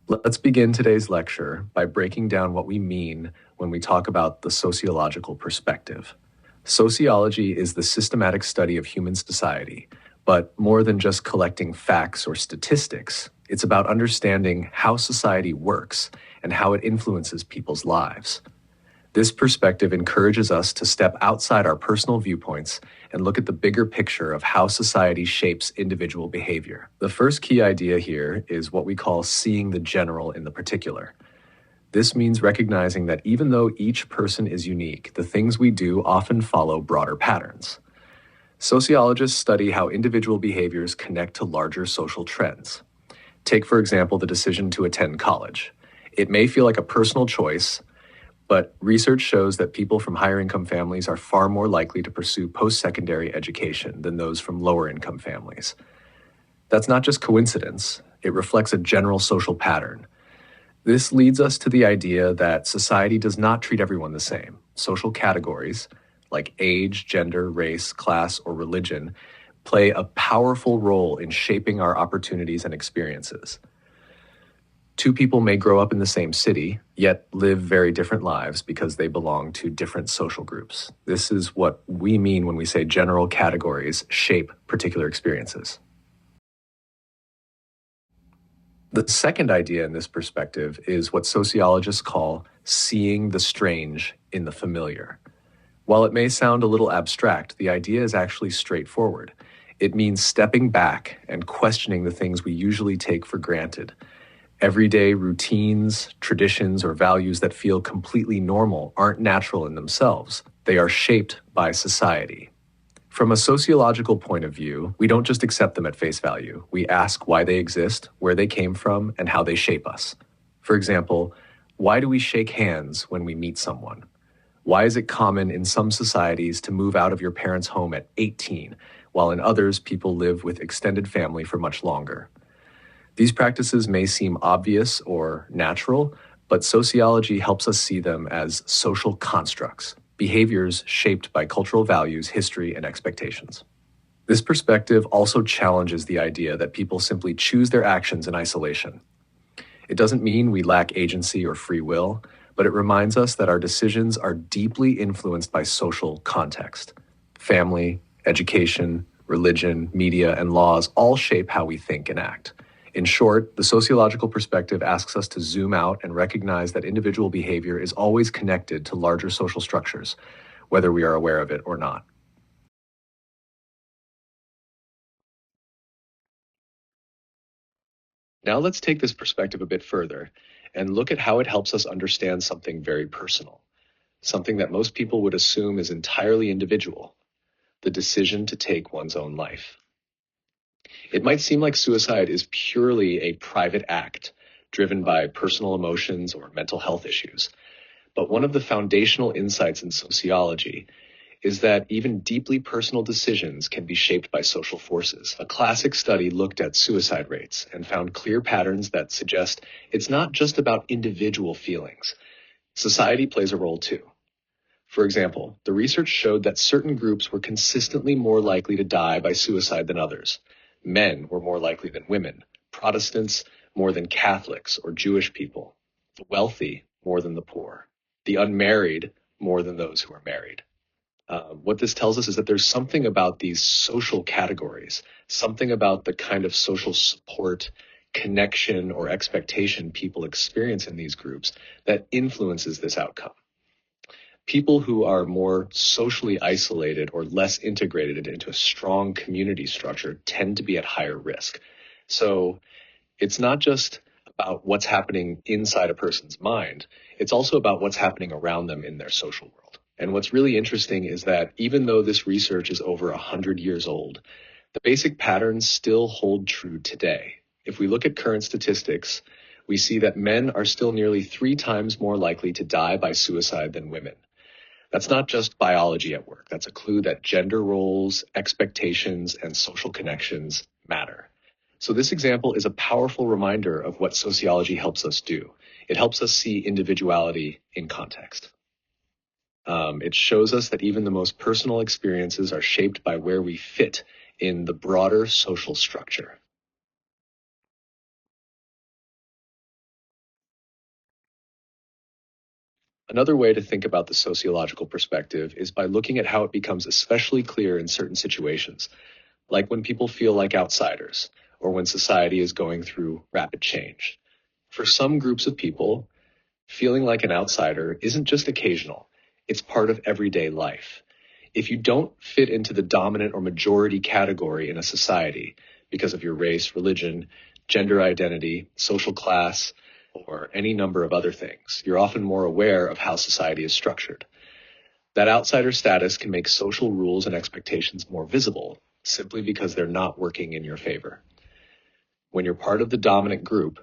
Let's begin today's lecture by breaking down what we mean when we talk about the sociological perspective. Sociology is the systematic study of human society, but more than just collecting facts or statistics, it's about understanding how society works and how it influences people's lives. This perspective encourages us to step outside our personal viewpoints and look at the bigger picture of how society shapes individual behavior. The first key idea here is what we call seeing the general in the particular. This means recognizing that even though each person is unique, the things we do often follow broader patterns. Sociologists study how individual behaviors connect to larger social trends. Take, for example, the decision to attend college. It may feel like a personal choice, but research shows that people from higher income families are far more likely to pursue post-secondary education than those from lower income families. That's not just coincidence, it reflects a general social pattern. This leads us to the idea that society does not treat everyone the same. Social categories, like age, gender, race, class, or religion, play a powerful role in shaping our opportunities and experiences. Two people may grow up in the same city, yet live very different lives because they belong to different social groups. This is what we mean when we say general categories shape particular experiences. The second idea in this perspective is what sociologists call seeing the strange in the familiar. While it may sound a little abstract, the idea is actually straightforward. It means stepping back and questioning the things we usually take for granted. Everyday routines, traditions, or values that feel completely normal aren't natural in themselves. They are shaped by society. From a sociological point of view, we don't just accept them at face value. We ask why they exist, where they came from, and how they shape us. For example, why do we shake hands when we meet someone? Why is it common in some societies to move out of your parents' home at 18, while in others people live with extended family for much longer? These practices may seem obvious or natural, but sociology helps us see them as social constructs, behaviors shaped by cultural values, history, and expectations. This perspective also challenges the idea that people simply choose their actions in isolation. It doesn't mean we lack agency or free will, but it reminds us that our decisions are deeply influenced by social context. Family, education, religion, media, and laws all shape how we think and act. In short, the sociological perspective asks us to zoom out and recognize that individual behavior is always connected to larger social structures, whether we are aware of it or not. Now let's take this perspective a bit further and look at how it helps us understand something very personal, something that most people would assume is entirely individual, the decision to take one's own life. It might seem like suicide is purely a private act driven by personal emotions or mental health issues. But one of the foundational insights in sociology is that even deeply personal decisions can be shaped by social forces. A classic study looked at suicide rates and found clear patterns that suggest it's not just about individual feelings. Society plays a role too. For example, the research showed that certain groups were consistently more likely to die by suicide than others. Men were more likely than women, Protestants more than Catholics or Jewish people, the wealthy more than the poor, the unmarried more than those who are married. What this tells us is that there's something about these social categories, something about the kind of social support, connection, or expectation people experience in these groups that influences this outcome. People who are more socially isolated or less integrated into a strong community structure tend to be at higher risk. So it's not just about what's happening inside a person's mind, it's also about what's happening around them in their social world. And what's really interesting is that even though this research is over 100 years old, the basic patterns still hold true today. If we look at current statistics, we see that men are still nearly 3 times more likely to die by suicide than women. That's not just biology at work. That's a clue that gender roles, expectations, and social connections matter. So this example is a powerful reminder of what sociology helps us do. It helps us see individuality in context. It shows us that even the most personal experiences are shaped by where we fit in the broader social structure. Another way to think about the sociological perspective is by looking at how it becomes especially clear in certain situations, like when people feel like outsiders or when society is going through rapid change. For some groups of people, feeling like an outsider isn't just occasional, it's part of everyday life. If you don't fit into the dominant or majority category in a society because of your race, religion, gender identity, social class, or any number of other things, you're often more aware of how society is structured. That outsider status can make social rules and expectations more visible simply because they're not working in your favor. When you're part of the dominant group,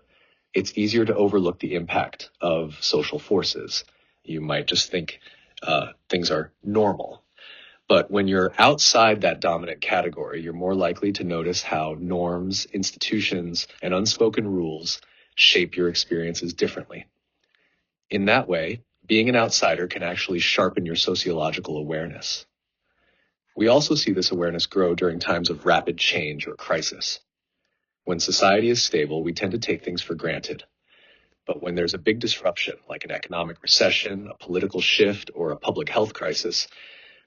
it's easier to overlook the impact of social forces. You might just think things are normal. But when you're outside that dominant category, you're more likely to notice how norms, institutions, and unspoken rules shape your experiences differently. In that way, being an outsider can actually sharpen your sociological awareness. We also see this awareness grow during times of rapid change or crisis. When society is stable, we tend to take things for granted. But when there's a big disruption, like an economic recession, a political shift, or a public health crisis,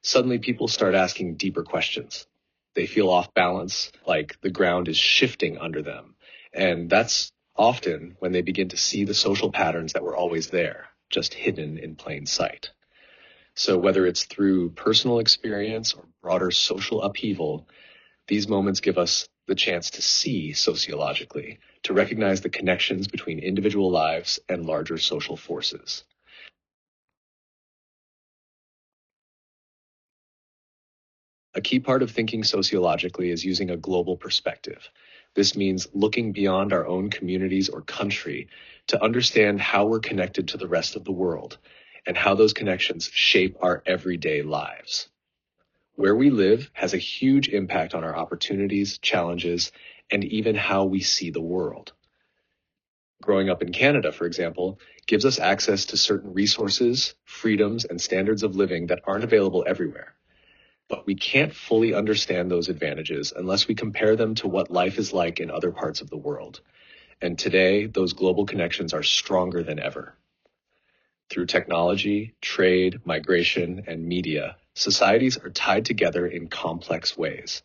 suddenly people start asking deeper questions. They feel off balance, like the ground is shifting under them. And that's often when they begin to see the social patterns that were always there, just hidden in plain sight. So whether it's through personal experience or broader social upheaval, these moments give us the chance to see sociologically, to recognize the connections between individual lives and larger social forces. A key part of thinking sociologically is using a global perspective. This means looking beyond our own communities or country to understand how we're connected to the rest of the world and how those connections shape our everyday lives. Where we live has a huge impact on our opportunities, challenges, and even how we see the world. Growing up in Canada, for example, gives us access to certain resources, freedoms, and standards of living that aren't available everywhere. But we can't fully understand those advantages unless we compare them to what life is like in other parts of the world. And today, those global connections are stronger than ever. Through technology, trade, migration, and media, societies are tied together in complex ways.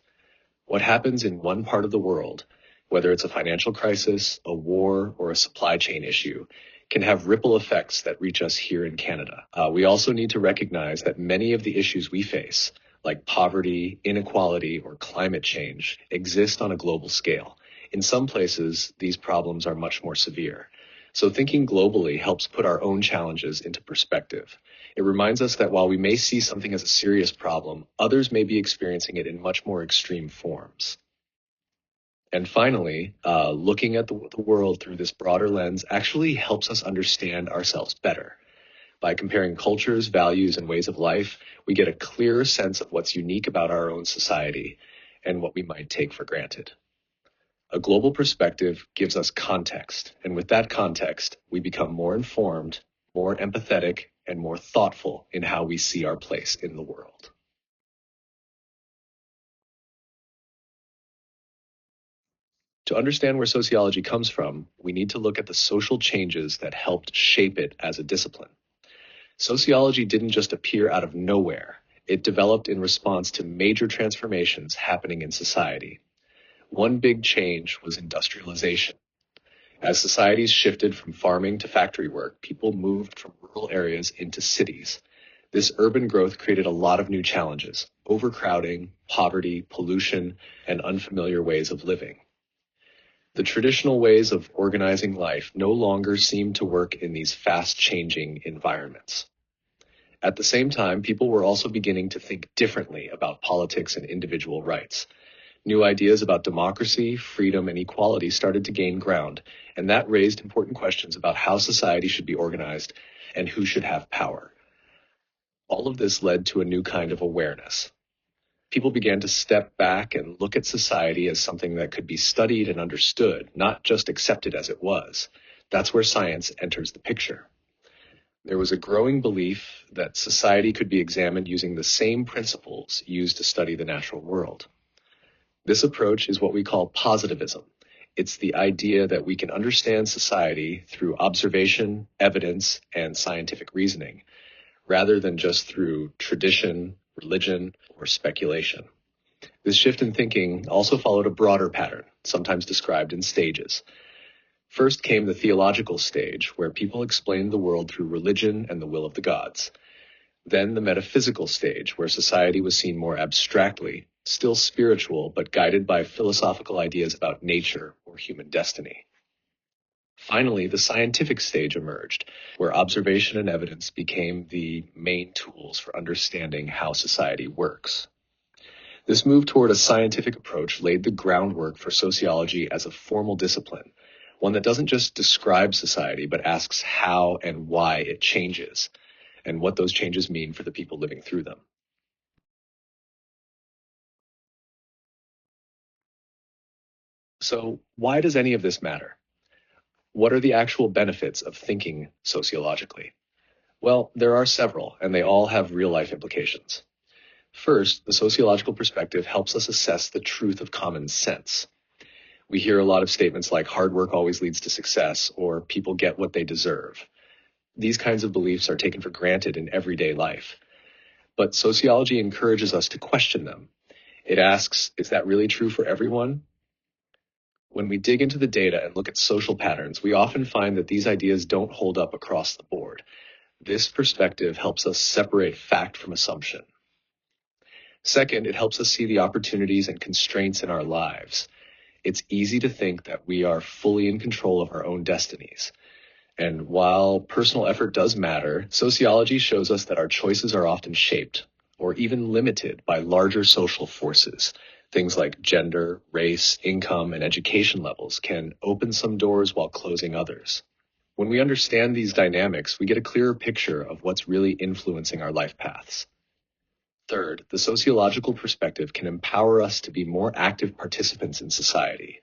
What happens in one part of the world, whether it's a financial crisis, a war, or a supply chain issue, can have ripple effects that reach us here in Canada. We also need to recognize that many of the issues we face, like poverty, inequality, or climate change, exist on a global scale. In some places, these problems are much more severe. So thinking globally helps put our own challenges into perspective. It reminds us that while we may see something as a serious problem, others may be experiencing it in much more extreme forms. And finally, looking at the world through this broader lens actually helps us understand ourselves better. By comparing cultures, values, and ways of life, we get a clearer sense of what's unique about our own society and what we might take for granted. A global perspective gives us context, and with that context, we become more informed, more empathetic, and more thoughtful in how we see our place in the world. To understand where sociology comes from, we need to look at the social changes that helped shape it as a discipline. Sociology didn't just appear out of nowhere. It developed in response to major transformations happening in society. One big change was industrialization. As societies shifted from farming to factory work, people moved from rural areas into cities. This urban growth created a lot of new challenges: overcrowding, poverty, pollution, and unfamiliar ways of living. The traditional ways of organizing life no longer seemed to work in these fast-changing environments. At the same time, people were also beginning to think differently about politics and individual rights. New ideas about democracy, freedom, and equality started to gain ground, and that raised important questions about how society should be organized and who should have power. All of this led to a new kind of awareness. People began to step back and look at society as something that could be studied and understood, not just accepted as it was. That's where science enters the picture. There was a growing belief that society could be examined using the same principles used to study the natural world. This approach is what we call positivism. It's the idea that we can understand society through observation, evidence, and scientific reasoning, rather than just through tradition, religion, or speculation. This shift in thinking also followed a broader pattern, sometimes described in stages. First came the theological stage, where people explained the world through religion and the will of the gods. Then the metaphysical stage, where society was seen more abstractly, still spiritual, but guided by philosophical ideas about nature or human destiny. Finally, the scientific stage emerged, where observation and evidence became the main tools for understanding how society works. This move toward a scientific approach laid the groundwork for sociology as a formal discipline, one that doesn't just describe society, but asks how and why it changes, and what those changes mean for the people living through them. So, why does any of this matter? What are the actual benefits of thinking sociologically? Well, there are several, and they all have real-life implications. First, the sociological perspective helps us assess the truth of common sense. We hear a lot of statements like hard work always leads to success, or people get what they deserve. These kinds of beliefs are taken for granted in everyday life. But sociology encourages us to question them. It asks, is that really true for everyone? When we dig into the data and look at social patterns, we often find that these ideas don't hold up across the board. This perspective helps us separate fact from assumption. Second, it helps us see the opportunities and constraints in our lives. It's easy to think that we are fully in control of our own destinies. And while personal effort does matter, sociology shows us that our choices are often shaped or even limited by larger social forces. Things like gender, race, income, and education levels can open some doors while closing others. When we understand these dynamics, we get a clearer picture of what's really influencing our life paths. Third, the sociological perspective can empower us to be more active participants in society.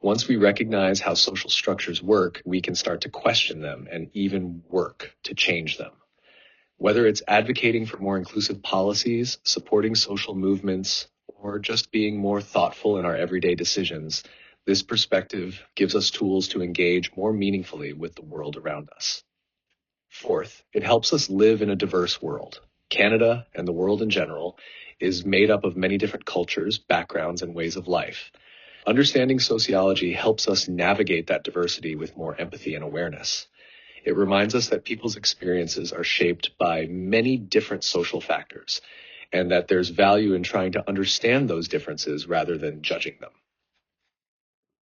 Once we recognize how social structures work, we can start to question them and even work to change them. Whether it's advocating for more inclusive policies, supporting social movements, or just being more thoughtful in our everyday decisions, this perspective gives us tools to engage more meaningfully with the world around us. Fourth, it helps us live in a diverse world. Canada, and the world in general, is made up of many different cultures, backgrounds, and ways of life. Understanding sociology helps us navigate that diversity with more empathy and awareness. It reminds us that people's experiences are shaped by many different social factors, and that there's value in trying to understand those differences rather than judging them.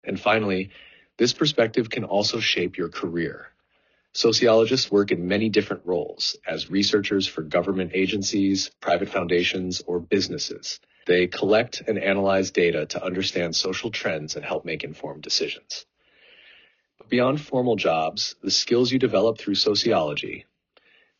And finally, this perspective can also shape your career. Sociologists work in many different roles as researchers for government agencies, private foundations, or businesses. They collect and analyze data to understand social trends and help make informed decisions. But beyond formal jobs, the skills you develop through sociology,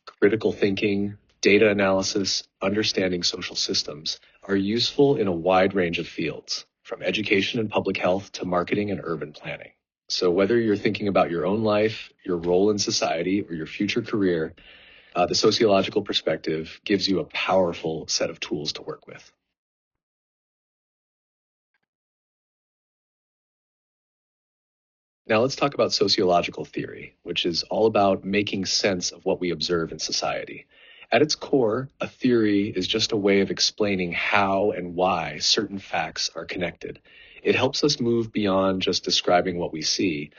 critical thinking, data analysis, understanding social systems, are useful in a wide range of fields, from education and public health to marketing and urban planning. So whether you're thinking about your own life, your role in society, or your future career, the sociological perspective gives you a powerful set of tools to work with. Now let's talk about sociological theory, which is all about making sense of what we observe in society. At its core, a theory is just a way of explaining how and why certain facts are connected. It helps us move beyond just describing what we see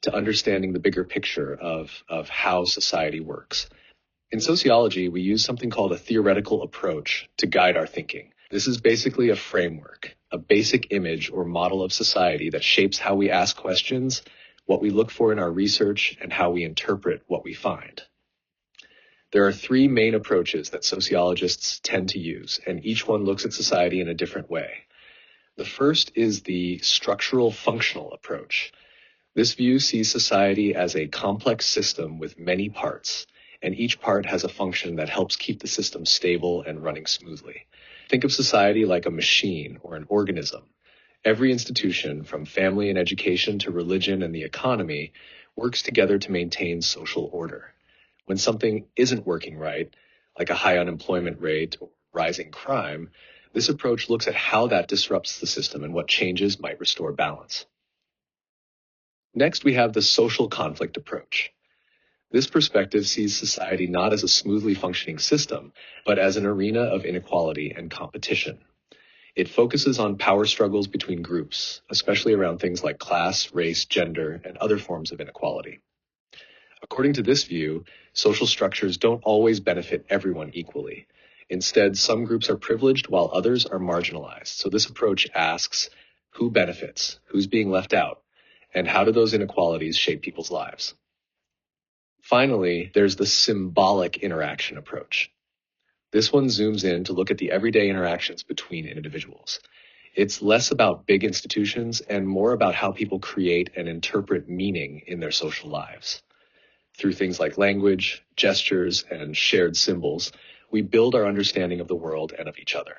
to understanding the bigger picture of how society works. In sociology, we use something called a theoretical approach to guide our thinking. This is basically a framework, a basic image or model of society that shapes how we ask questions, what we look for in our research, and how we interpret what we find. There are three main approaches that sociologists tend to use, and each one looks at society in a different way. The first is the structural functional approach. This view sees society as a complex system with many parts, and each part has a function that helps keep the system stable and running smoothly. Think of society like a machine or an organism. Every institution, from family and education to religion and the economy, works together to maintain social order. When something isn't working right, like a high unemployment rate or rising crime, this approach looks at how that disrupts the system and what changes might restore balance. Next, we have the social conflict approach. This perspective sees society not as a smoothly functioning system, but as an arena of inequality and competition. It focuses on power struggles between groups, especially around things like class, race, gender, and other forms of inequality. According to this view, social structures don't always benefit everyone equally. Instead, some groups are privileged while others are marginalized. So this approach asks, who benefits, who's being left out, and how do those inequalities shape people's lives? Finally, there's the symbolic interaction approach. This one zooms in to look at the everyday interactions between individuals. It's less about big institutions and more about how people create and interpret meaning in their social lives. Through things like language, gestures, and shared symbols, we build our understanding of the world and of each other.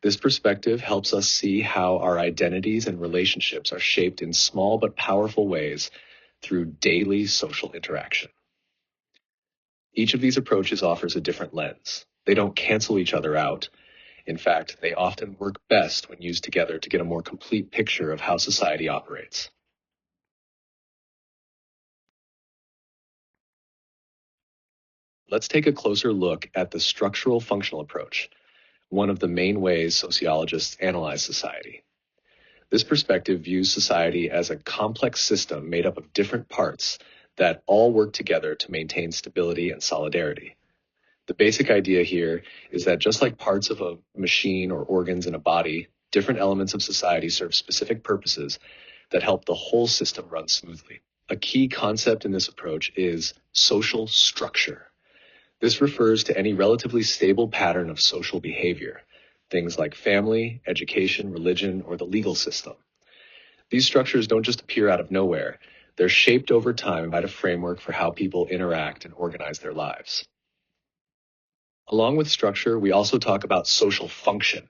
This perspective helps us see how our identities and relationships are shaped in small but powerful ways through daily social interaction. Each of these approaches offers a different lens. They don't cancel each other out. In fact, they often work best when used together to get a more complete picture of how society operates. Let's take a closer look at the structural functional approach, one of the main ways sociologists analyze society. This perspective views society as a complex system made up of different parts that all work together to maintain stability and solidarity. The basic idea here is that just like parts of a machine or organs in a body, different elements of society serve specific purposes that help the whole system run smoothly. A key concept in this approach is social structure. This refers to any relatively stable pattern of social behavior, things like family, education, religion, or the legal system. These structures don't just appear out of nowhere. They're shaped over time and provide a framework for how people interact and organize their lives. Along with structure, we also talk about social function,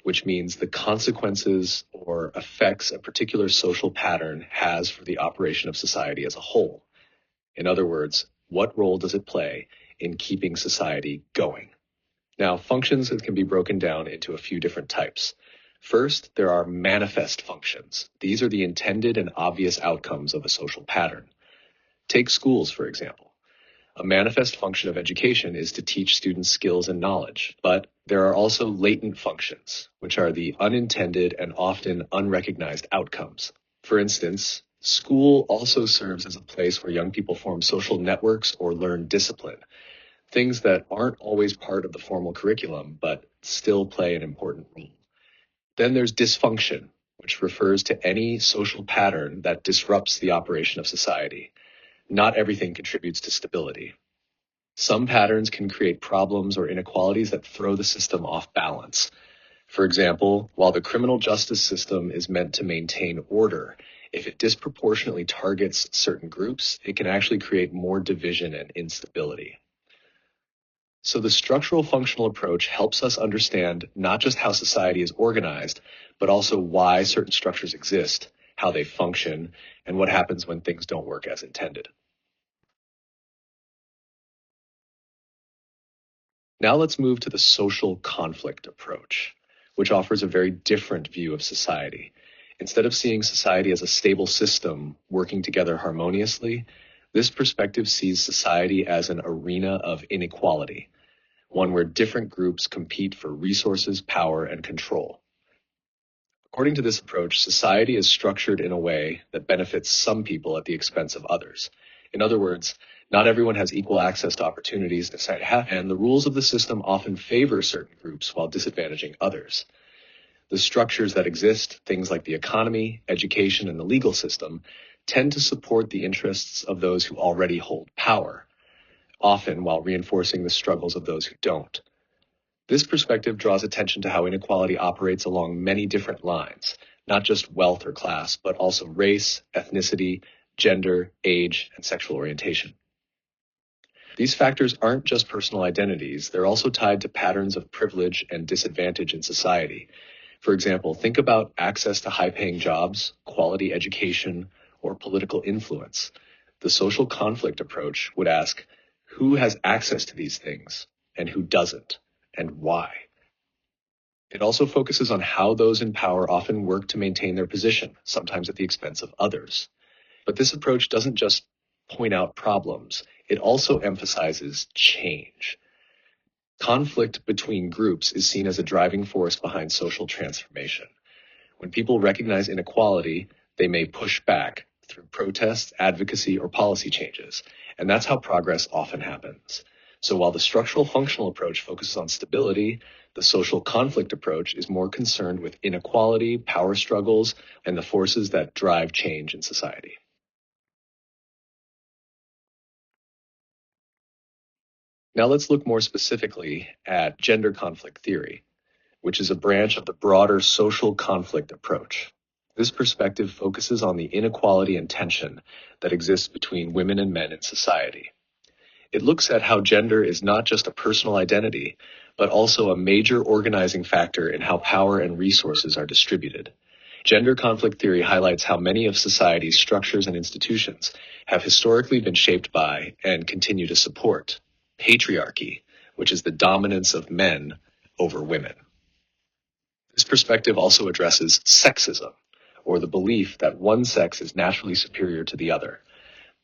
which means the consequences or effects a particular social pattern has for the operation of society as a whole. In other words, what role does it play in keeping society going? Now, functions can be broken down into a few different types. First, there are manifest functions. These are the intended and obvious outcomes of a social pattern. Take schools, for example. A manifest function of education is to teach students skills and knowledge, but there are also latent functions, which are the unintended and often unrecognized outcomes. For instance, school also serves as a place where young people form social networks or learn discipline, things that aren't always part of the formal curriculum, but still play an important role. Then there's dysfunction, which refers to any social pattern that disrupts the operation of society. Not everything contributes to stability. Some patterns can create problems or inequalities that throw the system off balance. For example, while the criminal justice system is meant to maintain order, if it disproportionately targets certain groups, it can actually create more division and instability. So the structural functional approach helps us understand not just how society is organized, but also why certain structures exist, how they function, and what happens when things don't work as intended. Now let's move to the social conflict approach, which offers a very different view of society. Instead of seeing society as a stable system working together harmoniously, this perspective sees society as an arena of inequality, one where different groups compete for resources, power, and control. According to this approach, society is structured in a way that benefits some people at the expense of others. In other words, not everyone has equal access to opportunities society has, and the rules of the system often favor certain groups while disadvantaging others. The structures that exist, things like the economy, education, and the legal system, tend to support the interests of those who already hold power, often while reinforcing the struggles of those who don't. This perspective draws attention to how inequality operates along many different lines, not just wealth or class, but also race, ethnicity, gender, age, and sexual orientation. These factors aren't just personal identities, they're also tied to patterns of privilege and disadvantage in society. For example, think about access to high-paying jobs, quality education, or political influence. The social conflict approach would ask, who has access to these things and who doesn't, and why? It also focuses on how those in power often work to maintain their position, sometimes at the expense of others. But this approach doesn't just point out problems, it also emphasizes change. Conflict between groups is seen as a driving force behind social transformation. When people recognize inequality, they may push back through protests, advocacy, or policy changes. And that's how progress often happens. So while the structural functional approach focuses on stability, the social conflict approach is more concerned with inequality, power struggles, and the forces that drive change in society. Now let's look more specifically at gender conflict theory, which is a branch of the broader social conflict approach. This perspective focuses on the inequality and tension that exists between women and men in society. It looks at how gender is not just a personal identity, but also a major organizing factor in how power and resources are distributed. Gender conflict theory highlights how many of society's structures and institutions have historically been shaped by and continue to support patriarchy, which is the dominance of men over women. This perspective also addresses sexism, or the belief that one sex is naturally superior to the other.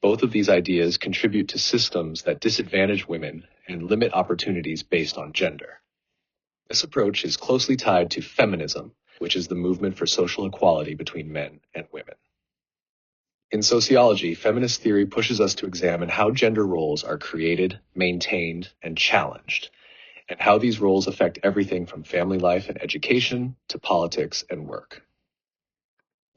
Both of these ideas contribute to systems that disadvantage women and limit opportunities based on gender. This approach is closely tied to feminism, which is the movement for social equality between men and women. In sociology, feminist theory pushes us to examine how gender roles are created, maintained, and challenged, and how these roles affect everything from family life and education to politics and work.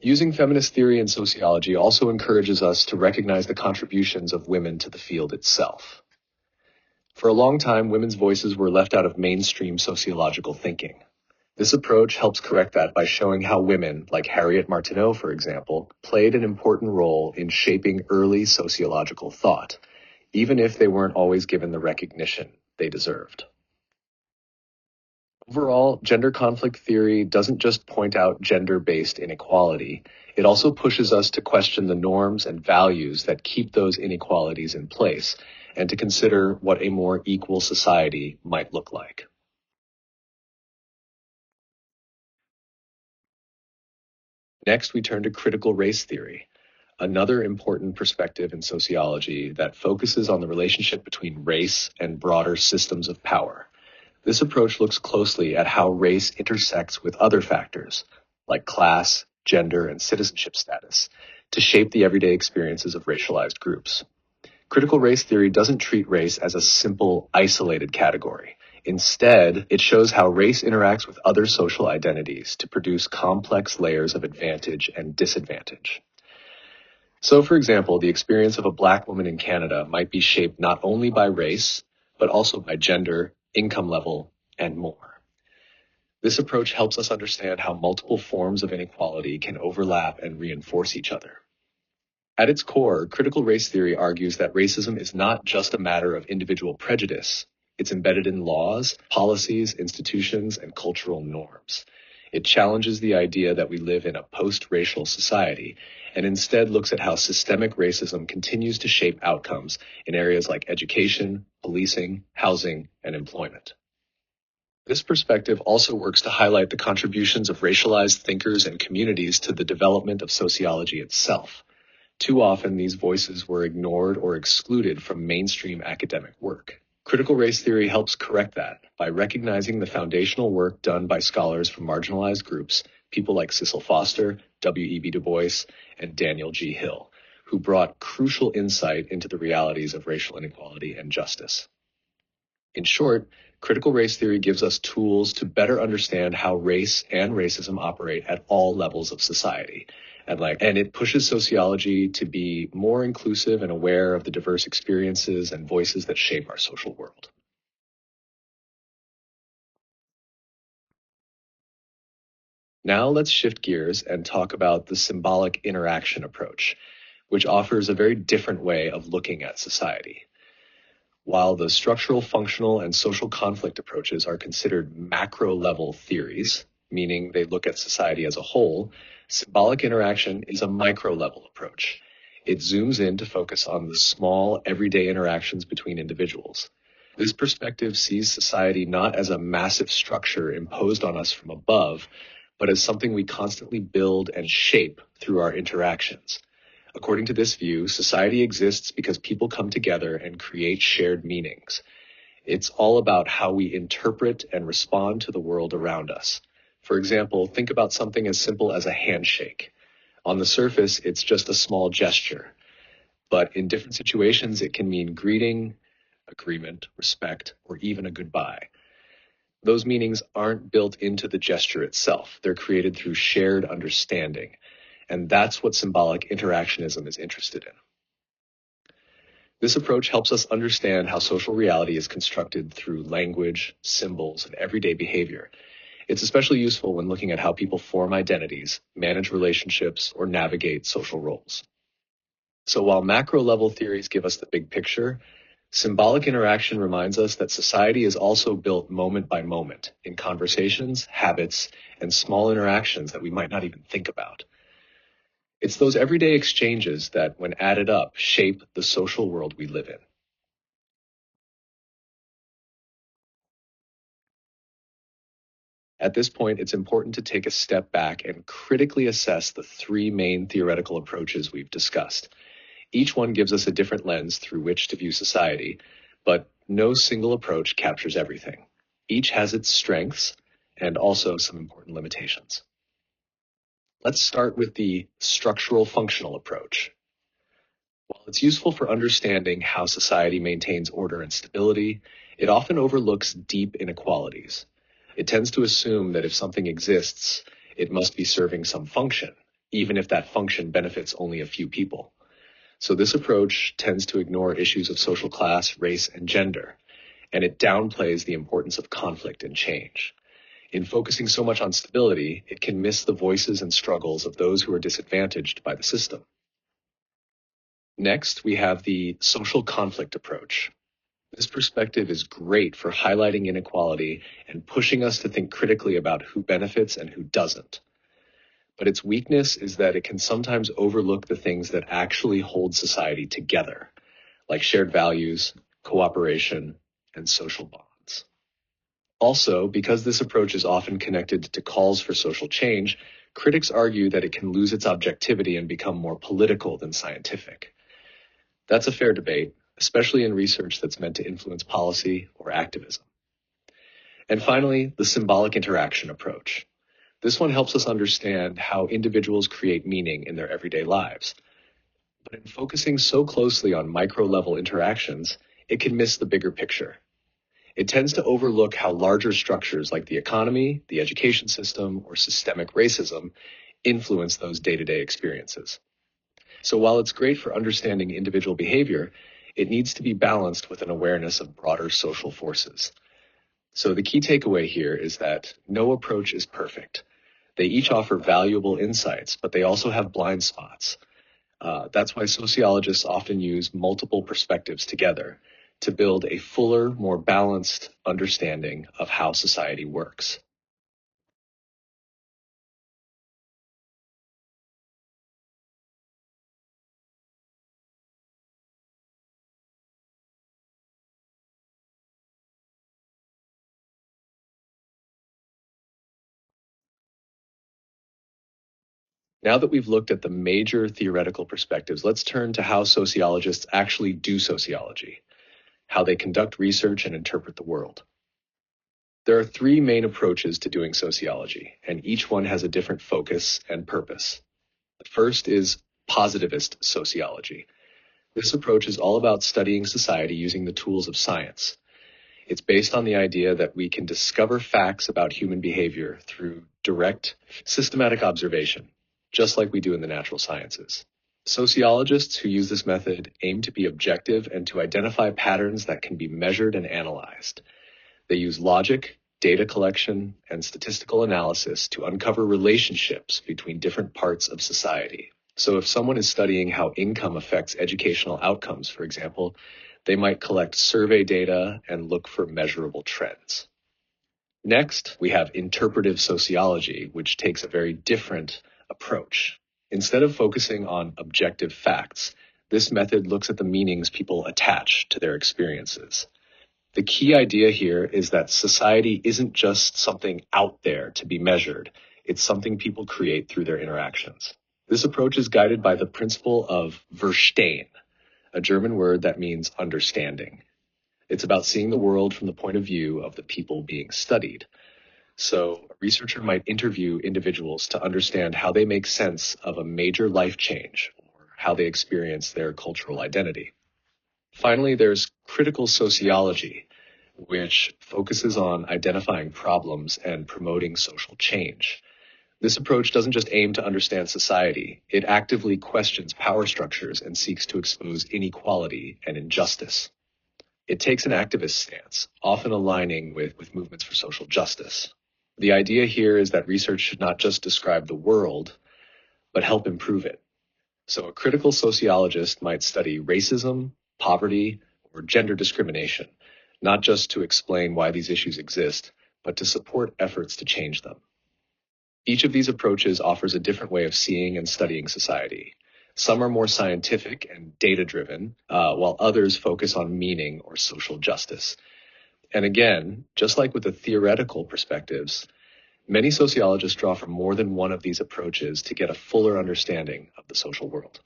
Using feminist theory in sociology also encourages us to recognize the contributions of women to the field itself. For a long time, women's voices were left out of mainstream sociological thinking. This approach helps correct that by showing how women, like Harriet Martineau, for example, played an important role in shaping early sociological thought, even if they weren't always given the recognition they deserved. Overall, gender conflict theory doesn't just point out gender-based inequality, it also pushes us to question the norms and values that keep those inequalities in place, and to consider what a more equal society might look like. Next, we turn to critical race theory, another important perspective in sociology that focuses on the relationship between race and broader systems of power. This approach looks closely at how race intersects with other factors, like class, gender, and citizenship status, to shape the everyday experiences of racialized groups. Critical race theory doesn't treat race as a simple, isolated category. Instead, it shows how race interacts with other social identities to produce complex layers of advantage and disadvantage. So, for example, the experience of a Black woman in Canada might be shaped not only by race, but also by gender, income level, and more. This approach helps us understand how multiple forms of inequality can overlap and reinforce each other. At its core, critical race theory argues that racism is not just a matter of individual prejudice. It's embedded in laws, policies, institutions, and cultural norms. It challenges the idea that we live in a post-racial society, and instead looks at how systemic racism continues to shape outcomes in areas like education, policing, housing, and employment. This perspective also works to highlight the contributions of racialized thinkers and communities to the development of sociology itself. Too often, these voices were ignored or excluded from mainstream academic work. Critical race theory helps correct that by recognizing the foundational work done by scholars from marginalized groups, people like Cecil Foster, W.E.B. Du Bois, and Daniel G. Hill, who brought crucial insight into the realities of racial inequality and justice. In short, critical race theory gives us tools to better understand how race and racism operate at all levels of society. And it pushes sociology to be more inclusive and aware of the diverse experiences and voices that shape our social world. Now let's shift gears and talk about the symbolic interaction approach, which offers a very different way of looking at society. While the structural, functional, and social conflict approaches are considered macro-level theories, meaning they look at society as a whole, symbolic interaction is a micro-level approach. It zooms in to focus on the small, everyday interactions between individuals. This perspective sees society not as a massive structure imposed on us from above, but as something we constantly build and shape through our interactions. According to this view, society exists because people come together and create shared meanings. It's all about how we interpret and respond to the world around us. For example, think about something as simple as a handshake. On the surface, it's just a small gesture, but in different situations, it can mean greeting, agreement, respect, or even a goodbye. Those meanings aren't built into the gesture itself. They're created through shared understanding. And that's what symbolic interactionism is interested in. This approach helps us understand how social reality is constructed through language, symbols, and everyday behavior. It's especially useful when looking at how people form identities, manage relationships, or navigate social roles. So while macro-level theories give us the big picture, symbolic interaction reminds us that society is also built moment by moment in conversations, habits, and small interactions that we might not even think about. It's those everyday exchanges that, when added up, shape the social world we live in. At this point, it's important to take a step back and critically assess the three main theoretical approaches we've discussed. Each one gives us a different lens through which to view society, but no single approach captures everything. Each has its strengths and also some important limitations. Let's start with the structural functional approach. While it's useful for understanding how society maintains order and stability, it often overlooks deep inequalities. It tends to assume that if something exists, it must be serving some function, even if that function benefits only a few people. So this approach tends to ignore issues of social class, race, and gender, and it downplays the importance of conflict and change. In focusing so much on stability, it can miss the voices and struggles of those who are disadvantaged by the system. Next, we have the social conflict approach. This perspective is great for highlighting inequality and pushing us to think critically about who benefits and who doesn't. But its weakness is that it can sometimes overlook the things that actually hold society together, like shared values, cooperation, and social bonds. Also, because this approach is often connected to calls for social change, critics argue that it can lose its objectivity and become more political than scientific. That's a fair debate, especially in research that's meant to influence policy or activism. And finally, the symbolic interaction approach. This one helps us understand how individuals create meaning in their everyday lives. But in focusing so closely on micro-level interactions, it can miss the bigger picture. It tends to overlook how larger structures like the economy, the education system, or systemic racism influence those day-to-day experiences. So while it's great for understanding individual behavior, it needs to be balanced with an awareness of broader social forces. So the key takeaway here is that no approach is perfect. They each offer valuable insights, but they also have blind spots. That's why sociologists often use multiple perspectives together to build a fuller, more balanced understanding of how society works. Now that we've looked at the major theoretical perspectives, let's turn to how sociologists actually do sociology, how they conduct research and interpret the world. There are three main approaches to doing sociology, and each one has a different focus and purpose. The first is positivist sociology. This approach is all about studying society using the tools of science. It's based on the idea that we can discover facts about human behavior through direct, systematic observation, just like we do in the natural sciences. Sociologists who use this method aim to be objective and to identify patterns that can be measured and analyzed. They use logic, data collection, and statistical analysis to uncover relationships between different parts of society. So if someone is studying how income affects educational outcomes, for example, they might collect survey data and look for measurable trends. Next, we have interpretive sociology, which takes a very different approach. Instead of focusing on objective facts, this method looks at the meanings people attach to their experiences. The key idea here is that society isn't just something out there to be measured. It's something people create through their interactions. This approach is guided by the principle of Verstehen, a German word that means understanding. It's about seeing the world from the point of view of the people being studied. So a researcher might interview individuals to understand how they make sense of a major life change or how they experience their cultural identity. Finally, there's critical sociology, which focuses on identifying problems and promoting social change. This approach doesn't just aim to understand society, it actively questions power structures and seeks to expose inequality and injustice. It takes an activist stance, often aligning with movements for social justice. The idea here is that research should not just describe the world, but help improve it. So a critical sociologist might study racism, poverty, or gender discrimination, not just to explain why these issues exist, but to support efforts to change them. Each of these approaches offers a different way of seeing and studying society. Some are more scientific and data-driven, while others focus on meaning or social justice. And again, just like with the theoretical perspectives, many sociologists draw from more than one of these approaches to get a fuller understanding of the social world.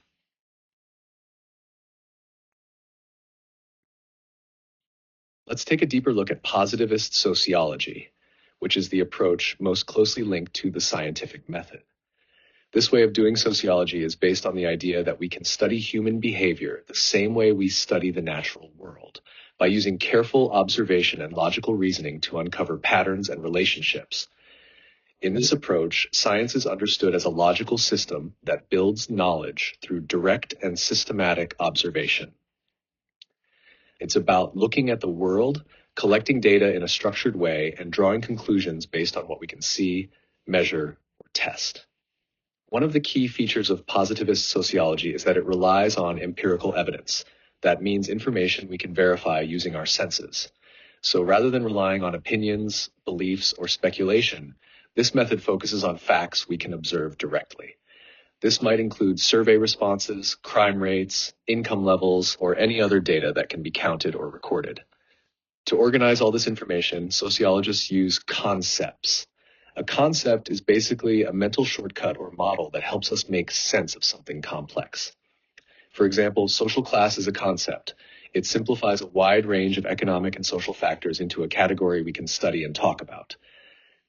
Let's take a deeper look at positivist sociology, which is the approach most closely linked to the scientific method. This way of doing sociology is based on the idea that we can study human behavior the same way we study the natural world, by using careful observation and logical reasoning to uncover patterns and relationships. In this approach, science is understood as a logical system that builds knowledge through direct and systematic observation. It's about looking at the world, collecting data in a structured way, and drawing conclusions based on what we can see, measure, or test. One of the key features of positivist sociology is that it relies on empirical evidence. That means information we can verify using our senses. So rather than relying on opinions, beliefs, or speculation, this method focuses on facts we can observe directly. This might include survey responses, crime rates, income levels, or any other data that can be counted or recorded. To organize all this information, sociologists use concepts. A concept is basically a mental shortcut or model that helps us make sense of something complex. For example, social class is a concept. It simplifies a wide range of economic and social factors into a category we can study and talk about.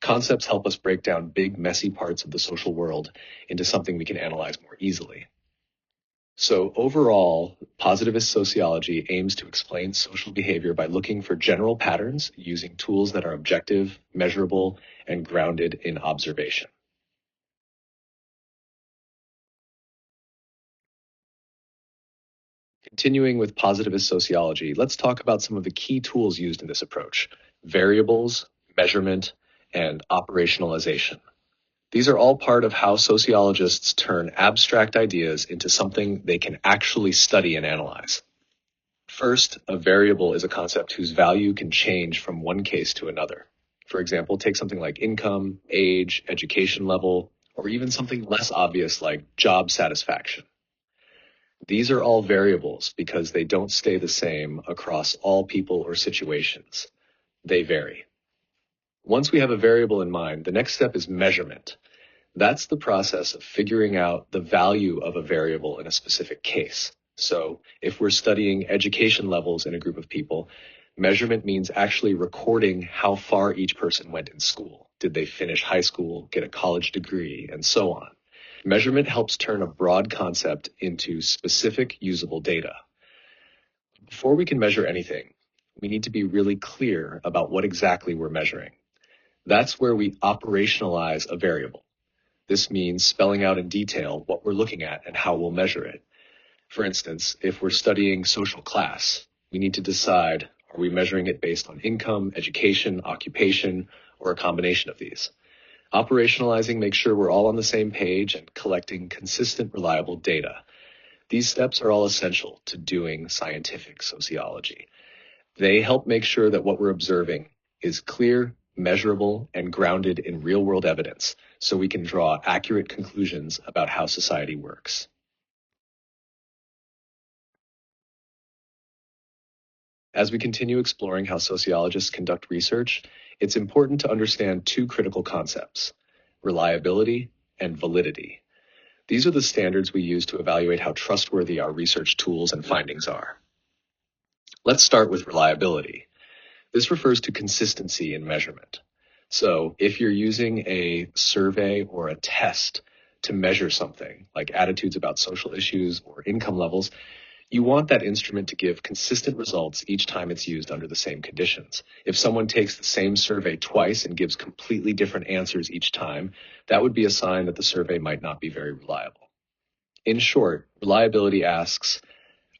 Concepts help us break down big, messy parts of the social world into something we can analyze more easily. So overall, positivist sociology aims to explain social behavior by looking for general patterns using tools that are objective, measurable, and grounded in observation. Continuing with positivist sociology, let's talk about some of the key tools used in this approach: variables, measurement, and operationalization. These are all part of how sociologists turn abstract ideas into something they can actually study and analyze. First, a variable is a concept whose value can change from one case to another. For example, take something like income, age, education level, or even something less obvious like job satisfaction. These are all variables because they don't stay the same across all people or situations. They vary. Once we have a variable in mind, the next step is measurement. That's the process of figuring out the value of a variable in a specific case. So if we're studying education levels in a group of people, measurement means actually recording how far each person went in school. Did they finish high school, get a college degree, and so on. Measurement helps turn a broad concept into specific usable data. Before we can measure anything, we need to be really clear about what exactly we're measuring. That's where we operationalize a variable. This means spelling out in detail what we're looking at and how we'll measure it. For instance, if we're studying social class, we need to decide, are we measuring it based on income, education, occupation, or a combination of these? Operationalizing makes sure we're all on the same page and collecting consistent, reliable data. These steps are all essential to doing scientific sociology. They help make sure that what we're observing is clear, measurable, and grounded in real-world evidence, so we can draw accurate conclusions about how society works. As we continue exploring how sociologists conduct research, it's important to understand two critical concepts: reliability and validity. These are the standards we use to evaluate how trustworthy our research tools and findings are. Let's start with reliability. This refers to consistency in measurement. So if you're using a survey or a test to measure something, like attitudes about social issues or income levels, you want that instrument to give consistent results each time it's used under the same conditions. If someone takes the same survey twice and gives completely different answers each time, that would be a sign that the survey might not be very reliable. In short, reliability asks,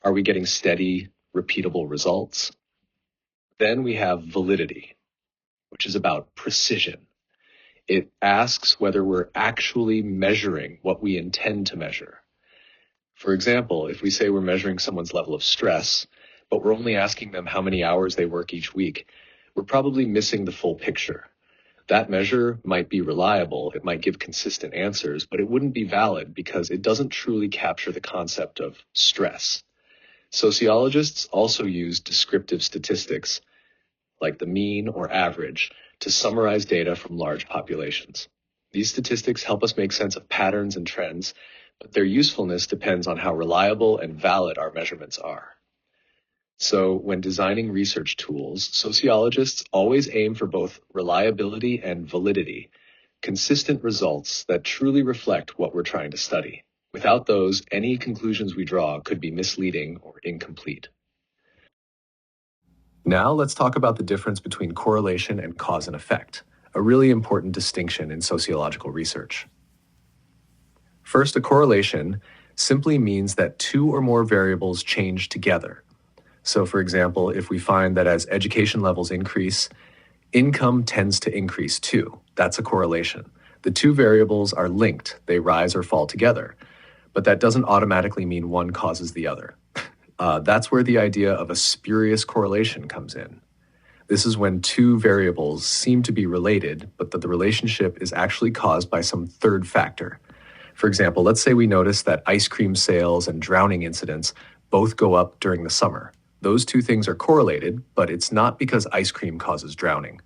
are we getting steady, repeatable results? Then we have validity, which is about precision. It asks whether we're actually measuring what we intend to measure. For example, if we say we're measuring someone's level of stress, but we're only asking them how many hours they work each week, we're probably missing the full picture. That measure might be reliable, it might give consistent answers, but it wouldn't be valid because it doesn't truly capture the concept of stress. Sociologists also use descriptive statistics, like the mean or average, to summarize data from large populations. These statistics help us make sense of patterns and trends, but their usefulness depends on how reliable and valid our measurements are. So when designing research tools, sociologists always aim for both reliability and validity, consistent results that truly reflect what we're trying to study. Without those, any conclusions we draw could be misleading or incomplete. Now let's talk about the difference between correlation and cause and effect, a really important distinction in sociological research. First, a correlation simply means that two or more variables change together. So for example, if we find that as education levels increase, income tends to increase too. That's a correlation. The two variables are linked, they rise or fall together, but that doesn't automatically mean one causes the other. That's where the idea of a spurious correlation comes in. This is when two variables seem to be related, but that the relationship is actually caused by some third factor. For example, let's say we notice that ice cream sales and drowning incidents both go up during the summer. Those two things are correlated, but it's not because ice cream causes drowning.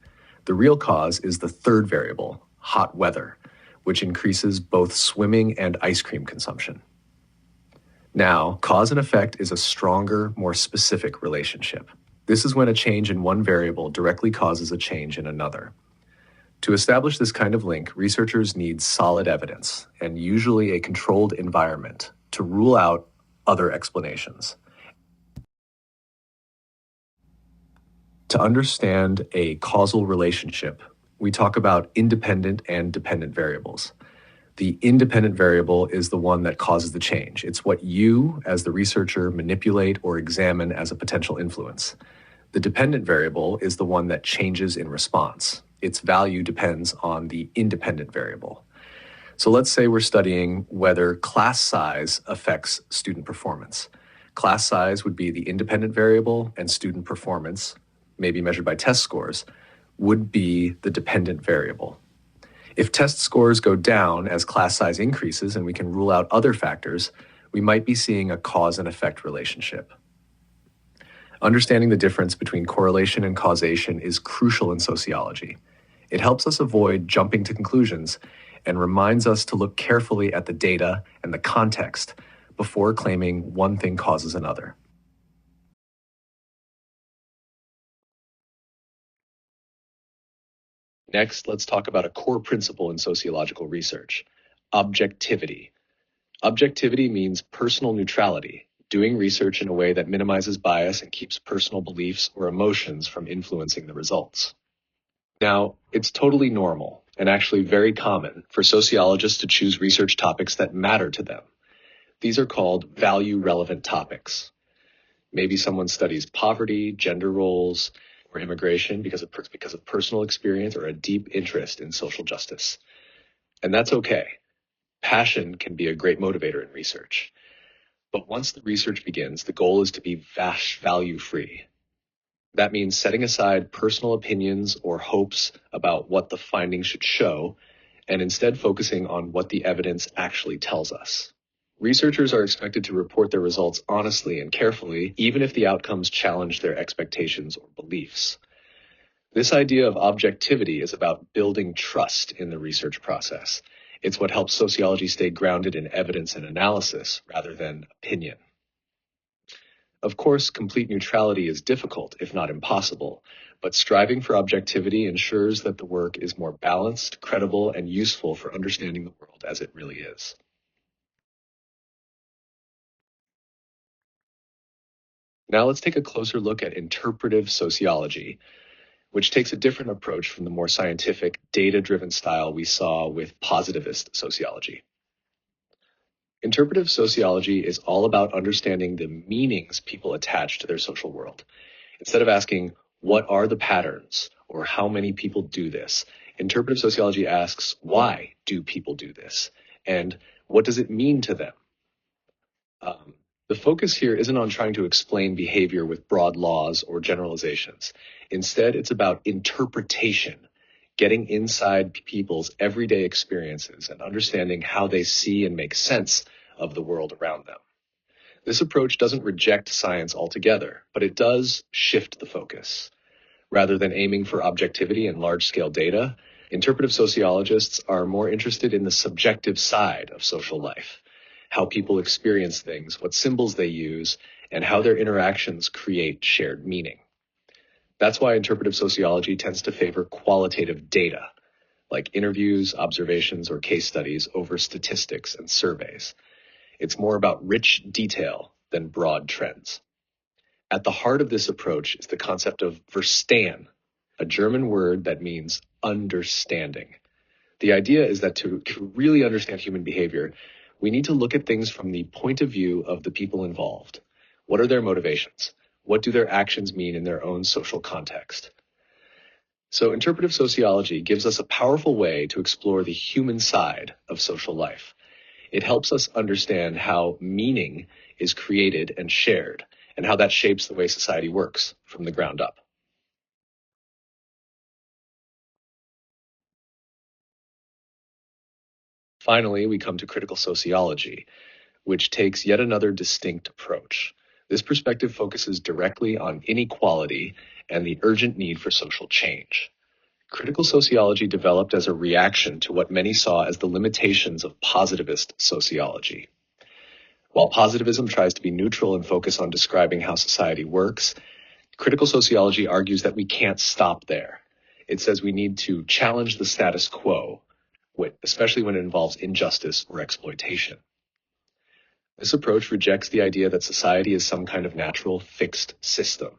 The real cause is the third variable, hot weather, which increases both swimming and ice cream consumption. Now, cause and effect is a stronger, more specific relationship. This is when a change in one variable directly causes a change in another. To establish this kind of link, researchers need solid evidence, and usually a controlled environment, to rule out other explanations. To understand a causal relationship, we talk about independent and dependent variables. The independent variable is the one that causes the change. It's what you, as the researcher, manipulate or examine as a potential influence. The dependent variable is the one that changes in response. Its value depends on the independent variable. So let's say we're studying whether class size affects student performance. Class size would be the independent variable, and student performance, maybe measured by test scores, would be the dependent variable. If test scores go down as class size increases and we can rule out other factors, we might be seeing a cause and effect relationship. Understanding the difference between correlation and causation is crucial in sociology. It helps us avoid jumping to conclusions and reminds us to look carefully at the data and the context before claiming one thing causes another. Next, let's talk about a core principle in sociological research: objectivity. Objectivity means personal neutrality, doing research in a way that minimizes bias and keeps personal beliefs or emotions from influencing the results. Now, it's totally normal and actually very common for sociologists to choose research topics that matter to them. These are called value-relevant topics. Maybe someone studies poverty, gender roles, or immigration because of personal experience or a deep interest in social justice. And that's okay. Passion can be a great motivator in research. But once the research begins, the goal is to be value-free. That means setting aside personal opinions or hopes about what the findings should show, and instead focusing on what the evidence actually tells us. Researchers are expected to report their results honestly and carefully, even if the outcomes challenge their expectations or beliefs. This idea of objectivity is about building trust in the research process. It's what helps sociology stay grounded in evidence and analysis rather than opinion. Of course, complete neutrality is difficult, if not impossible, but striving for objectivity ensures that the work is more balanced, credible, and useful for understanding the world as it really is. Now let's take a closer look at interpretive sociology, which takes a different approach from the more scientific, data-driven style we saw with positivist sociology. Interpretive sociology is all about understanding the meanings people attach to their social world. Instead of asking, what are the patterns, or how many people do this, interpretive sociology asks, why do people do this, and what does it mean to them? The focus here isn't on trying to explain behavior with broad laws or generalizations. Instead, it's about interpretation, getting inside people's everyday experiences and understanding how they see and make sense of the world around them. This approach doesn't reject science altogether, but it does shift the focus. Rather than aiming for objectivity and large-scale data, interpretive sociologists are more interested in the subjective side of social life, how people experience things, what symbols they use, and how their interactions create shared meaning. That's why interpretive sociology tends to favor qualitative data, like interviews, observations, or case studies over statistics and surveys. It's more about rich detail than broad trends. At the heart of this approach is the concept of Verstehen, a German word that means understanding. The idea is that to really understand human behavior, we need to look at things from the point of view of the people involved. What are their motivations? What do their actions mean in their own social context? So interpretive sociology gives us a powerful way to explore the human side of social life. It helps us understand how meaning is created and shared, and how that shapes the way society works from the ground up. Finally, we come to critical sociology, which takes yet another distinct approach. This perspective focuses directly on inequality and the urgent need for social change. Critical sociology developed as a reaction to what many saw as the limitations of positivist sociology. While positivism tries to be neutral and focus on describing how society works, critical sociology argues that we can't stop there. It says we need to challenge the status quo, especially when it involves injustice or exploitation. This approach rejects the idea that society is some kind of natural fixed system.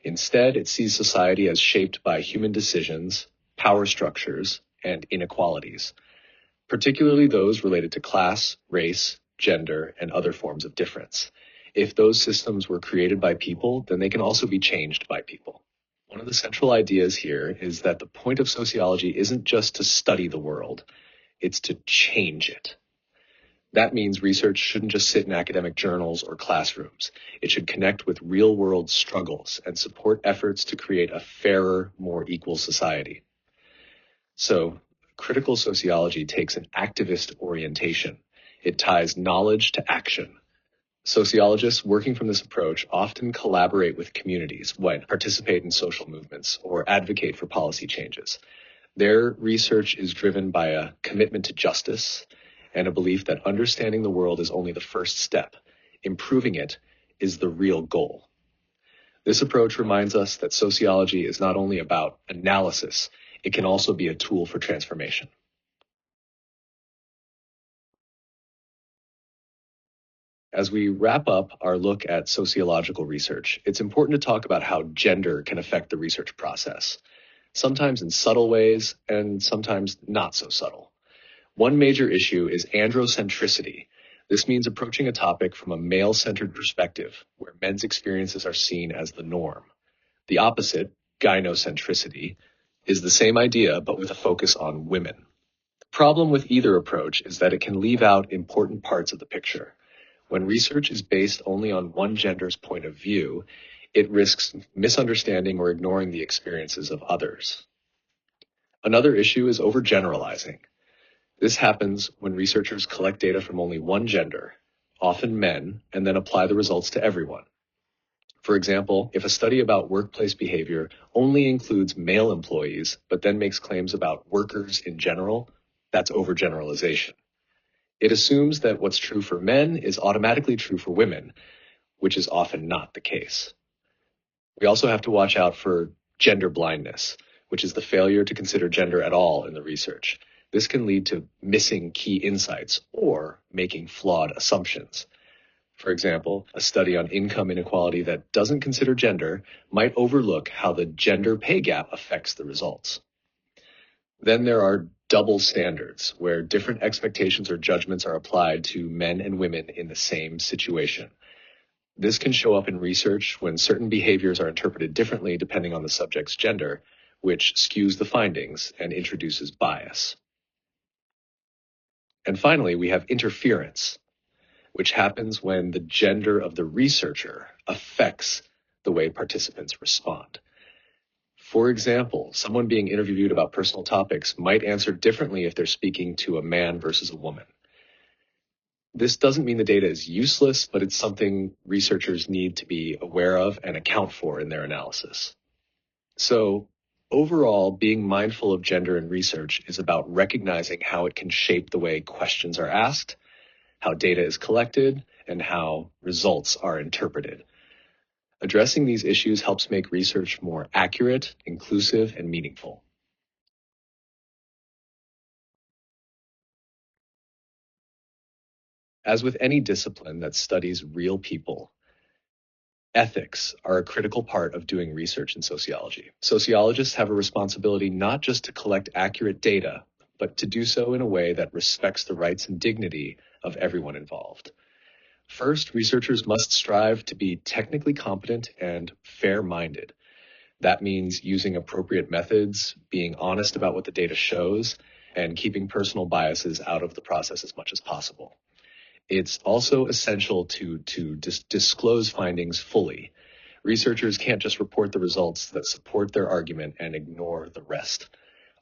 Instead, it sees society as shaped by human decisions, power structures, and inequalities, particularly those related to class, race, gender, and other forms of difference. If those systems were created by people, then they can also be changed by people. One of the central ideas here is that the point of sociology isn't just to study the world, it's to change it. That means research shouldn't just sit in academic journals or classrooms. It should connect with real-world struggles and support efforts to create a fairer, more equal society. So, critical sociology takes an activist orientation. It ties knowledge to action. Sociologists working from this approach often collaborate with communities, participate in social movements, or advocate for policy changes. Their research is driven by a commitment to justice and a belief that understanding the world is only the first step. Improving it is the real goal. This approach reminds us that sociology is not only about analysis, it can also be a tool for transformation. As we wrap up our look at sociological research, it's important to talk about how gender can affect the research process, sometimes in subtle ways and sometimes not so subtle. One major issue is androcentricity. This means approaching a topic from a male-centered perspective, where men's experiences are seen as the norm. The opposite, gynocentricity, is the same idea but with a focus on women. The problem with either approach is that it can leave out important parts of the picture. When research is based only on one gender's point of view, it risks misunderstanding or ignoring the experiences of others. Another issue is overgeneralizing. This happens when researchers collect data from only one gender, often men, and then apply the results to everyone. For example, if a study about workplace behavior only includes male employees, but then makes claims about workers in general, that's overgeneralization. It assumes that what's true for men is automatically true for women, which is often not the case. We also have to watch out for gender blindness, which is the failure to consider gender at all in the research. This can lead to missing key insights or making flawed assumptions. For example, a study on income inequality that doesn't consider gender might overlook how the gender pay gap affects the results. Then there are double standards, where different expectations or judgments are applied to men and women in the same situation. This can show up in research when certain behaviors are interpreted differently depending on the subject's gender, which skews the findings and introduces bias. And finally, we have interference, which happens when the gender of the researcher affects the way participants respond. For example, someone being interviewed about personal topics might answer differently if they're speaking to a man versus a woman. This doesn't mean the data is useless, but it's something researchers need to be aware of and account for in their analysis. So, overall, being mindful of gender in research is about recognizing how it can shape the way questions are asked, how data is collected, and how results are interpreted. Addressing these issues helps make research more accurate, inclusive, and meaningful. As with any discipline that studies real people, ethics are a critical part of doing research in sociology. Sociologists have a responsibility not just to collect accurate data, but to do so in a way that respects the rights and dignity of everyone involved. First, researchers must strive to be technically competent and fair-minded. That means using appropriate methods, being honest about what the data shows, and keeping personal biases out of the process as much as possible. It's also essential to disclose findings fully. Researchers can't just report the results that support their argument and ignore the rest.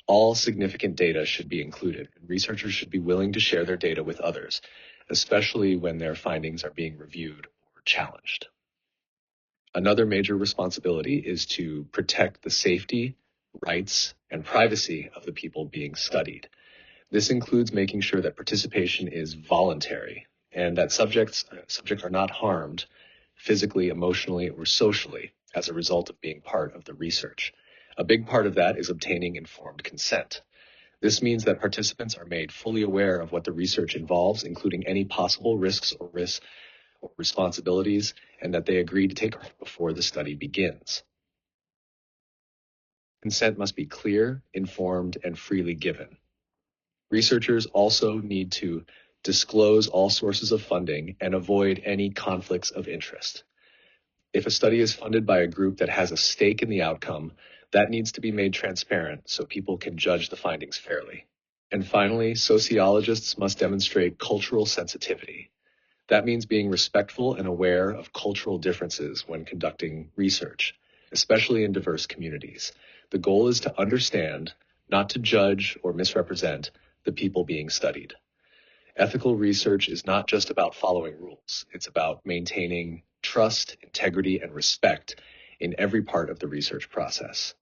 All significant data should be included, and researchers should be willing to share their data with others, especially when their findings are being reviewed or challenged. Another major responsibility is to protect the safety, rights, and privacy of the people being studied. This includes making sure that participation is voluntary and that subjects are not harmed physically, emotionally, or socially as a result of being part of the research. A big part of that is obtaining informed consent. This means that participants are made fully aware of what the research involves, including any possible risks or responsibilities, and that they agree to take part before the study begins. Consent must be clear, informed, and freely given. Researchers also need to disclose all sources of funding and avoid any conflicts of interest. If a study is funded by a group that has a stake in the outcome, that needs to be made transparent so people can judge the findings fairly. And finally, sociologists must demonstrate cultural sensitivity. That means being respectful and aware of cultural differences when conducting research, especially in diverse communities. The goal is to understand, not to judge or misrepresent, the people being studied. Ethical research is not just about following rules. It's about maintaining trust, integrity, and respect in every part of the research process.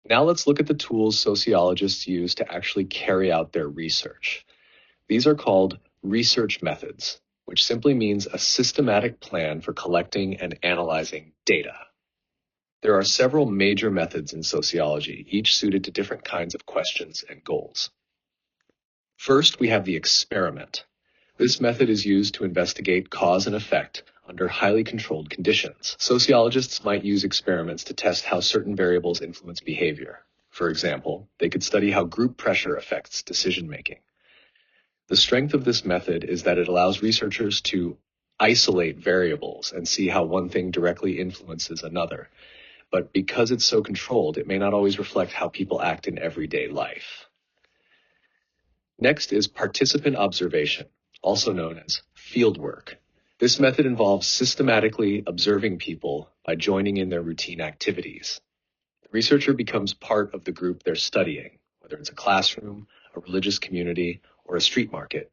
Now let's look at the tools sociologists use to actually carry out their research. These are called research methods, which simply means a systematic plan for collecting and analyzing data. There are several major methods in sociology, each suited to different kinds of questions and goals. First, we have the experiment. This method is used to investigate cause and effect under highly controlled conditions. Sociologists might use experiments to test how certain variables influence behavior. For example, they could study how group pressure affects decision-making. The strength of this method is that it allows researchers to isolate variables and see how one thing directly influences another. But because it's so controlled, it may not always reflect how people act in everyday life. Next is participant observation, also known as fieldwork. This method involves systematically observing people by joining in their routine activities. The researcher becomes part of the group they're studying, whether it's a classroom, a religious community, or a street market.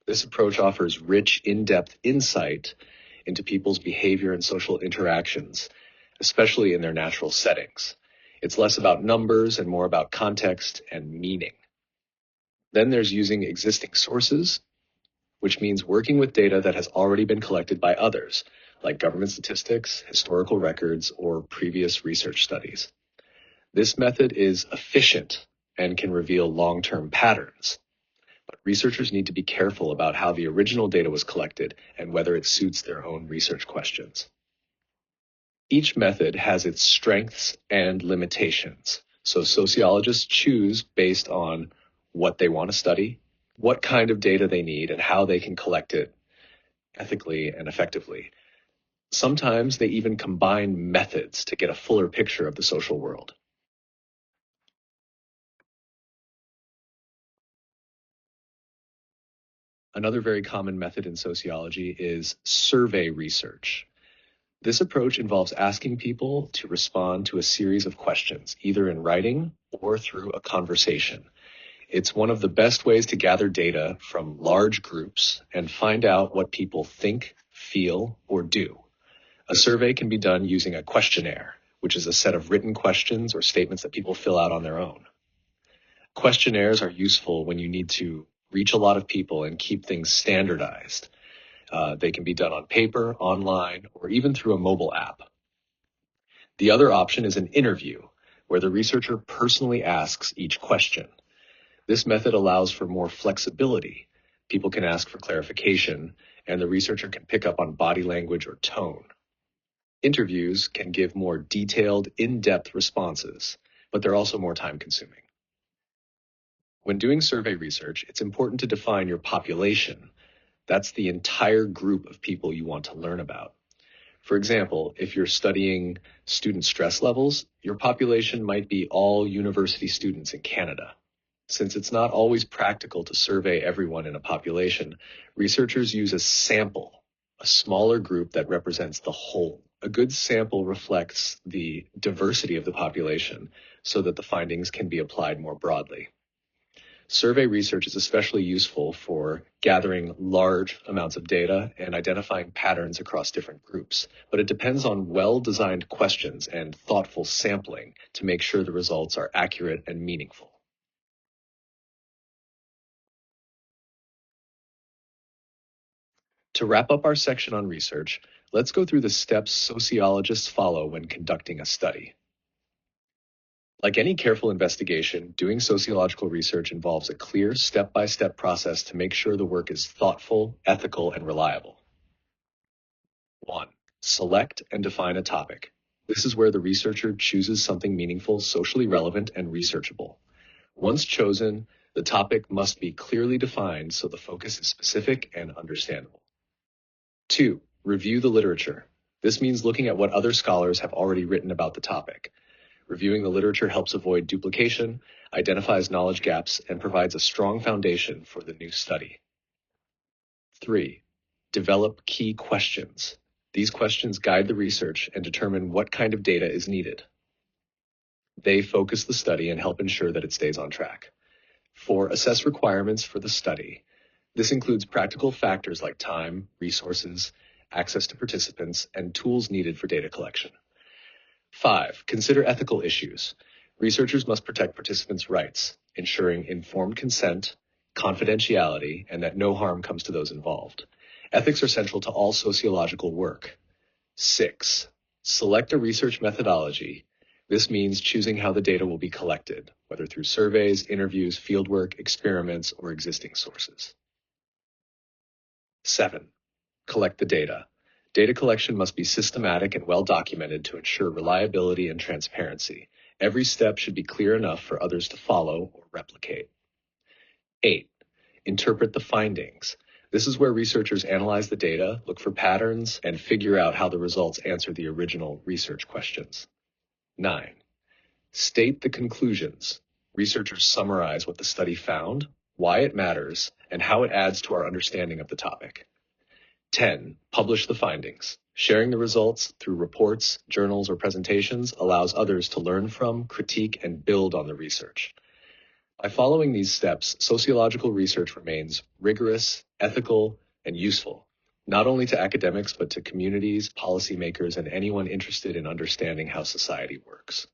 This approach offers rich, in-depth insight into people's behavior and social interactions, especially in their natural settings. It's less about numbers and more about context and meaning. Then there's using existing sources, which means working with data that has already been collected by others, like government statistics, historical records, or previous research studies. This method is efficient and can reveal long-term patterns. But researchers need to be careful about how the original data was collected and whether it suits their own research questions. Each method has its strengths and limitations, so sociologists choose based on what they want to study, what kind of data they need, and how they can collect it ethically and effectively. Sometimes they even combine methods to get a fuller picture of the social world. Another very common method in sociology is survey research. This approach involves asking people to respond to a series of questions, either in writing or through a conversation. It's one of the best ways to gather data from large groups and find out what people think, feel, or do. A survey can be done using a questionnaire, which is a set of written questions or statements that people fill out on their own. Questionnaires are useful when you need to reach a lot of people and keep things standardized. They can be done on paper, online, or even through a mobile app. The other option is an interview, where the researcher personally asks each question. This method allows for more flexibility. People can ask for clarification, and the researcher can pick up on body language or tone. Interviews can give more detailed, in-depth responses, but they're also more time-consuming. When doing survey research, it's important to define your population. That's the entire group of people you want to learn about. For example, if you're studying student stress levels, your population might be all university students in Canada. Since it's not always practical to survey everyone in a population, researchers use a sample, a smaller group that represents the whole. A good sample reflects the diversity of the population so that the findings can be applied more broadly. Survey research is especially useful for gathering large amounts of data and identifying patterns across different groups, but it depends on well-designed questions and thoughtful sampling to make sure the results are accurate and meaningful. To wrap up our section on research, let's go through the steps sociologists follow when conducting a study. Like any careful investigation, doing sociological research involves a clear step-by-step process to make sure the work is thoughtful, ethical, and reliable. 1. Select and define a topic. This is where the researcher chooses something meaningful, socially relevant, and researchable. Once chosen, the topic must be clearly defined so the focus is specific and understandable. 2. Review the literature. This means looking at what other scholars have already written about the topic. Reviewing the literature helps avoid duplication, identifies knowledge gaps, and provides a strong foundation for the new study. 3. Develop key questions. These questions guide the research and determine what kind of data is needed. They focus the study and help ensure that it stays on track. 4. Assess requirements for the study. This includes practical factors like time, resources, access to participants, and tools needed for data collection. 5. Consider ethical issues. Researchers must protect participants' rights, ensuring informed consent, confidentiality, and that no harm comes to those involved. Ethics are central to all sociological work. 6. Select a research methodology. This means choosing how the data will be collected, whether through surveys, interviews, fieldwork, experiments, or existing sources. 7. Collect the data. Data collection must be systematic and well documented to ensure reliability and transparency. Every step should be clear enough for others to follow or replicate. 8. Interpret the findings. This is where researchers analyze the data, look for patterns, and figure out how the results answer the original research questions. 9. State the conclusions. Researchers summarize what the study found, why it matters, and how it adds to our understanding of the topic. 10. Publish the findings. Sharing the results through reports, journals, or presentations allows others to learn from, critique, and build on the research. By following these steps, sociological research remains rigorous, ethical, and useful, not only to academics, but to communities, policymakers, and anyone interested in understanding how society works.